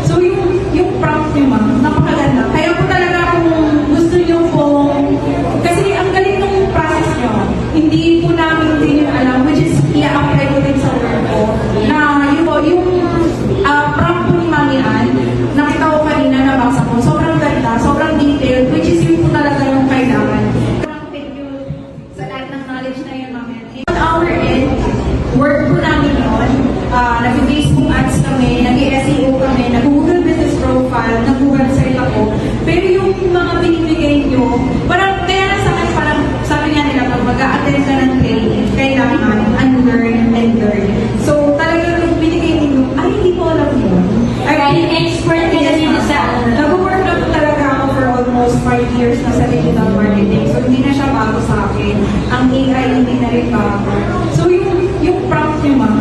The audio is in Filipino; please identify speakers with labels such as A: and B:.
A: So yung prompt niyo ma'am, napakaganda. Kaya po talaga kung gusto niyo po, kasi ang galing ng process niyo, hindi po namin din yun alam, which is i-apply ko din sa work ko, na yun po, yung prompt po ni Mami Ann, nakita ko kanina, nabasa ko, sobrang ganda, sobrang detailed, which is yun po talaga yung kailangan. Thank you sa lahat ng knowledge na yun, Mami Ann. On our end, work po namin yun, nag-Facebook ads kami, nag-SEO kami, nag-Google business profile, nag-website ako. Pero yung mga binibigay nyo, parang kaya na sa akin, parang sabi nga nila, pag mag-a-attend ka ng training, kailangan unlearn and learn. So talagang yung binigay ninyo, ay hindi ko alam yun.
B: Ay, expert ka na din sa
A: Nag-work na po talaga ako for almost 5 years na sa digital marketing. So hindi na siya bago sa akin. Ang AI hindi na rin bago. So yung prompt nyo ma'am,